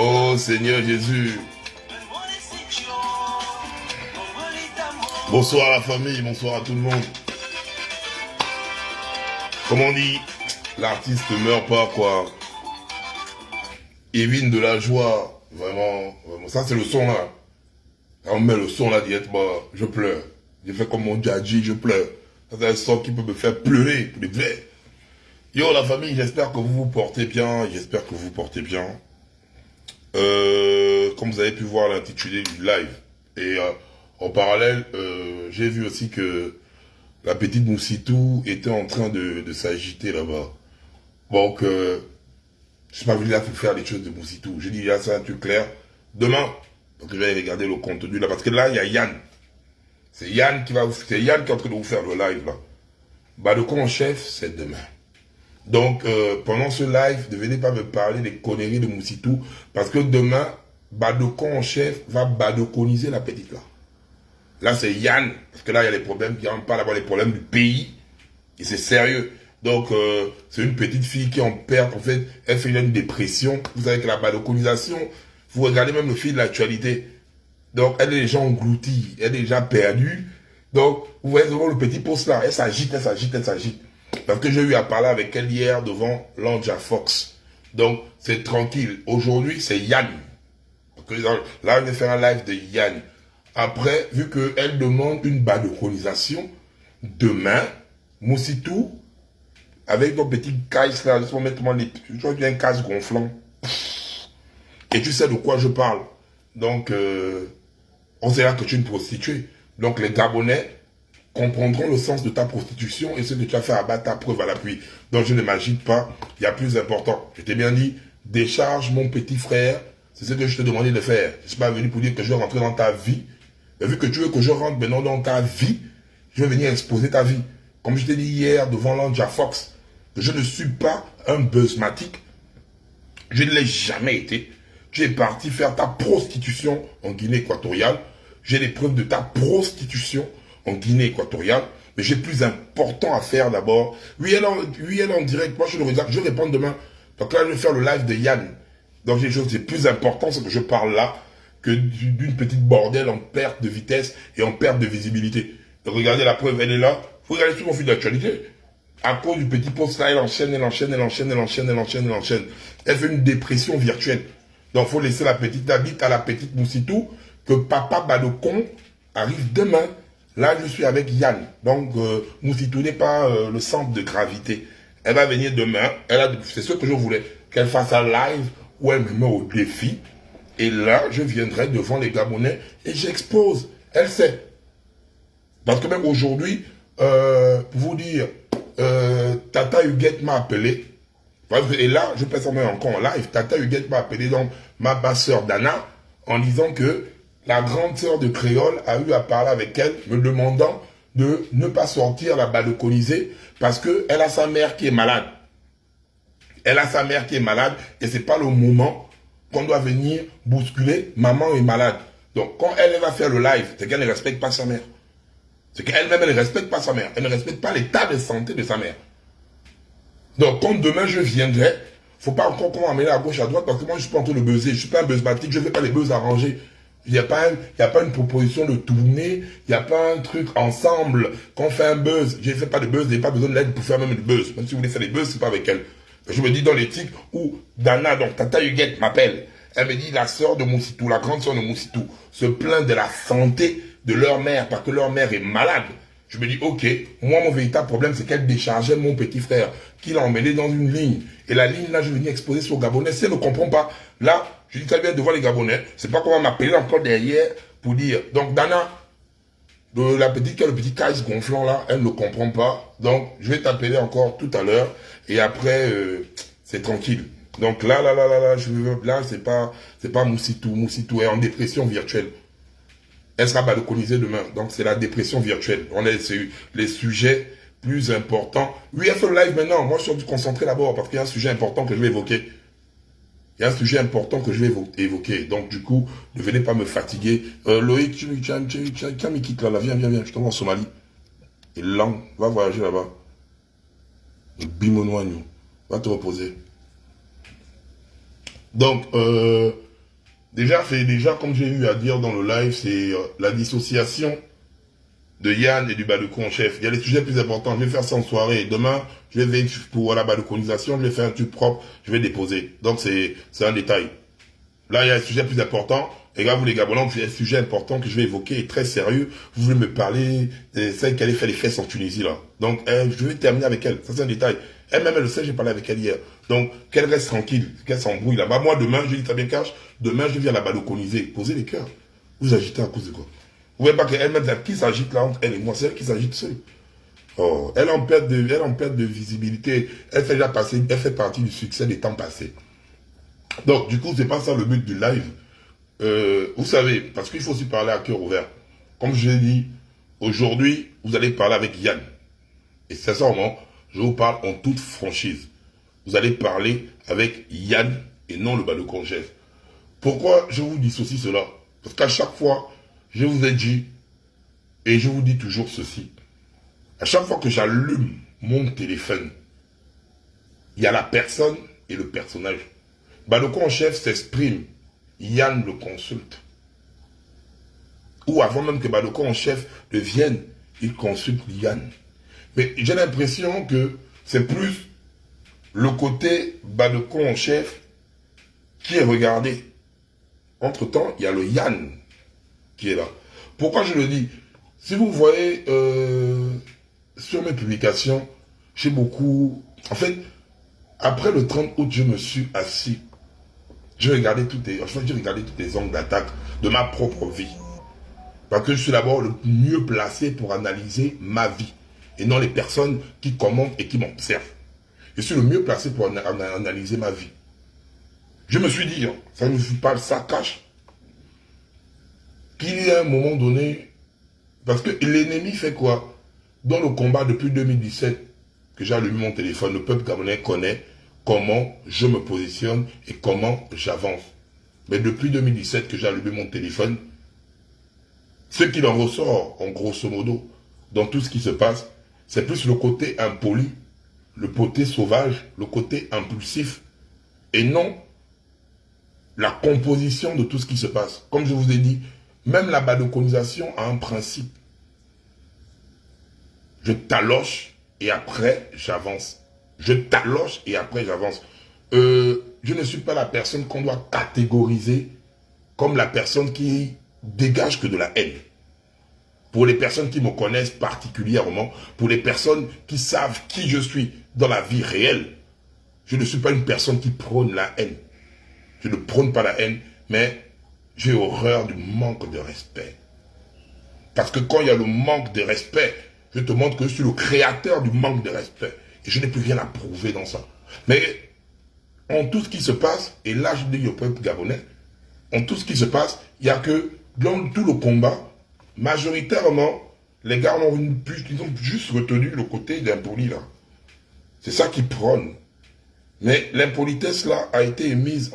Oh Seigneur Jésus. Bonsoir à la famille, bonsoir à tout le monde. Comme on dit, l'artiste ne meurt pas, quoi. Évine de la joie, vraiment, vraiment. Ça c'est le son là. Quand on met le son là directement, je pleure. Je fais comme mon djadji, je pleure. Ça c'est un son qui peut me faire pleurer pour les vrais. Yo la famille, j'espère que vous vous portez bien, j'espère que vous vous portez bien. Comme vous avez pu voir l'intitulé du live. Et en parallèle, j'ai vu aussi que la petite Moussitou était en train de s'agiter là-bas. Donc, je suis pas venu là pour faire les choses de Moussitou. J'ai dit, là, c'est un truc clair. Demain, donc je vais regarder le contenu là, parce que là, il y a Yann. C'est Yann qui est en train de vous faire le live là. Badoko en chef, c'est demain. Donc, pendant ce live, ne venez pas me parler des conneries de Moussitou, parce que demain, Badoko en chef va badoconiser la petite là. Là, c'est Yann, parce que là, il y a les problèmes, il y a pas d'abord les problèmes du pays, et c'est sérieux. Donc, c'est une petite fille qui est en perte, en fait, elle fait une dépression. Vous savez que la badoconisation, vous regardez même le fil de l'actualité. Donc, elle est déjà engloutie, elle est déjà perdue. Donc, vous voyez devant le petit poste là, elle s'agite, elle s'agite, elle s'agite. Parce que j'ai eu à parler avec elle hier devant Lanja Fox. Donc, c'est tranquille. Aujourd'hui, c'est Yann. Là, je vais faire un live de Yann. Après, vu qu'elle demande une badoconisation, demain, Moussitou, avec ton petit caisse là, laisse-moi mettre je crois qu'il y a un casse gonflant. Et tu sais de quoi je parle. Donc, on dira que tu es une prostituée. Donc, les Gabonais comprendront le sens de ta prostitution et ce que tu as fait abattre ta preuve à l'appui. Donc, je ne m'agite pas. Il y a plus important. Je t'ai bien dit, décharge mon petit frère. C'est ce que je te demandais de faire. Je ne suis pas venu pour dire que je vais rentrer dans ta vie. Mais vu que tu veux que je rentre maintenant dans ta vie, je vais venir exposer ta vie. Comme je t'ai dit hier devant Lanja Fox, que je ne suis pas un buzzmatique. Je ne l'ai jamais été. Tu es parti faire ta prostitution en Guinée équatoriale. J'ai les preuves de ta prostitution en Guinée équatoriale. Mais j'ai plus important à faire d'abord. Oui, elle est en direct. Moi, je le regarde. Je réponds demain. Donc là, je vais faire le live de Yann. Donc, j'ai des choses, c'est plus important, ce que je parle là, que d'une petite bordelle en perte de vitesse et en perte de visibilité. Donc, regardez la preuve, elle est là. Vous regardez sur mon fil d'actualité. À cause du petit post là, elle enchaîne. Elle fait une dépression virtuelle. Donc, il faut laisser la petite, dites à la petite Moussitou que papa Badocon arrive demain. Là, je suis avec Yann. Donc, Moussitou n'est pas le centre de gravité. Elle va venir demain. C'est ce que je voulais. Qu'elle fasse un live où elle me met au défi. Et là, je viendrai devant les Gabonais et j'expose. Elle sait. Parce que même aujourd'hui, pour vous dire, Tata Huguette m'a appelé. Et là, je peux s'en mettre encore en live. Tata Huguette m'a appelé, donc ma basse-sœur Dana, en disant que la grande sœur de Créole a eu à parler avec elle, me demandant de ne pas sortir la balconiser parce qu'elle a sa mère qui est malade. Elle a sa mère qui est malade et c'est pas le moment qu'on doit venir bousculer. Maman est malade. Donc, quand elle va faire le live, c'est qu'elle ne respecte pas sa mère. C'est qu'elle-même, elle ne respecte pas sa mère. Elle ne respecte pas l'état de santé de sa mère. Donc, quand demain je viendrai, faut pas encore qu'on m'amène à gauche, à droite, parce que moi, je suis pas en train de buzzer. Je suis pas un buzzmatique, je ne fais pas les buzz arrangés. Il n'y a pas une proposition de tournée, il n'y a pas un truc ensemble, qu'on fait un buzz. Je ne fais pas de buzz, je n'ai pas besoin de l'aide pour faire même le buzz. Même si vous voulez faire des buzz, c'est pas avec elle. Je me dis dans l'éthique où Dana, donc Tata Huguette m'appelle. Elle me dit, la sœur de Moussitou, la grande sœur de Moussitou, se plaint de la santé de leur mère, parce que leur mère est malade. Je me dis, ok, moi, mon véritable problème, c'est qu'elle déchargeait mon petit frère, qu'il a emmené dans une ligne. Et la ligne, là, je venais exposer sur Gabonais. Si elle ne comprend pas, là, je dis très bien devant les Gabonais, c'est pas qu'on va m'appeler encore derrière pour dire. Donc, Dana, la petite qui a le petit caisse gonflant, là, elle ne comprend pas. Donc, je vais t'appeler encore tout à l'heure. Et après, c'est tranquille. Donc là, c'est pas Moussitou. Moussitou est en dépression virtuelle. Elle sera balconisée demain. Donc, c'est la dépression virtuelle. On a les sujets plus importants. Oui, elle fait le live maintenant. Moi, je suis concentré d'abord parce qu'il y a un sujet important que je vais évoquer. Il y a un sujet important que je vais évoquer. Donc, du coup, ne venez pas me fatiguer. Loïc, tu me quittes là. Viens. Je t'envoie en Somalie. Et là, va voyager là-bas. Bimonoignou. Va te reposer. Donc, Déjà, comme j'ai eu à dire dans le live, c'est la dissociation de Yann et du Badoukou en chef. Il y a les sujets plus importants. Je vais faire ça en soirée. Demain, je vais veiller pour la badoukonisation. Je vais faire un truc propre. Je vais déposer. Donc, c'est un détail. Là, il y a un sujet plus important. Et là, vous les Gabonais, c'est un sujet important que je vais évoquer et très sérieux. Vous voulez me parler de celle qui allait faire les fesses en Tunisie, là. Donc, je vais terminer avec elle. Ça, c'est un détail. Elle-même, elle le sait, j'ai parlé avec elle hier. Donc, qu'elle reste tranquille, qu'elle s'embrouille là-bas. Moi, demain, je dis très bien cash, demain, je viens la badoconiser. Posez les cœurs. Vous agitez à cause de quoi? Vous voyez pas qu'elle-même, qui s'agite là entre elle et moi? C'est elle qui s'agite seule. Oh, elle est en perte de visibilité. Elle fait déjà passer, elle fait partie du succès des temps passés. Donc, du coup, c'est pas ça le but du live. Vous savez, parce qu'il faut aussi parler à cœur ouvert. Comme je l'ai dit, aujourd'hui, vous allez parler avec Yann. Et sincèrement, je vous parle en toute franchise. Vous allez parler avec Yann et non le Badoukou chef. Pourquoi je vous dissocie cela? Parce qu'à chaque fois, je vous ai dit, et je vous dis toujours ceci, à chaque fois que j'allume mon téléphone, il y a la personne et le personnage. Badoukou en chef s'exprime, Yann le consulte. Ou avant même que Badoukou en chef ne vienne, il consulte Yann. Mais j'ai l'impression que c'est plus le côté Badoukou en chef qui est regardé. Entre-temps, il y a le Yann qui est là. Pourquoi je le dis? Si vous voyez sur mes publications, j'ai beaucoup... En fait, après le 30 août, je me suis assis. J'ai regardé tous les angles d'attaque de ma propre vie. Parce que je suis d'abord le mieux placé pour analyser ma vie. Et non les personnes qui commentent et qui m'observent. Je suis le mieux placé pour analyser ma vie. Je me suis dit, ça ne fait pas ça cache, qu'il y a un moment donné, parce que l'ennemi fait quoi? Dans le combat depuis 2017, que j'ai allumé mon téléphone, le peuple gabonais connaît comment je me positionne et comment j'avance. Mais depuis 2017 que j'ai allumé mon téléphone, ce qu'il en ressort, en grosso modo, dans tout ce qui se passe, c'est plus le côté impoli, le côté sauvage, le côté impulsif, et non la composition de tout ce qui se passe. Comme je vous ai dit, même la badoukonisation a un principe. Je taloche et après j'avance. Je taloche et après j'avance. Je ne suis pas la personne qu'on doit catégoriser comme la personne qui dégage que de la haine. Pour les personnes qui me connaissent particulièrement, pour les personnes qui savent qui je suis dans la vie réelle, je ne suis pas une personne qui prône la haine. Je ne prône pas la haine, mais j'ai horreur du manque de respect. Parce que quand il y a le manque de respect, je te montre que je suis le créateur du manque de respect. Et je n'ai plus rien à prouver dans ça. Mais en tout ce qui se passe, et là je dis au peuple gabonais, en tout ce qui se passe, il n'y a que dans tout le combat, majoritairement, les gars ils ont juste retenu le côté d'impoli là. C'est ça qui prône. Mais l'impolitesse là a été émise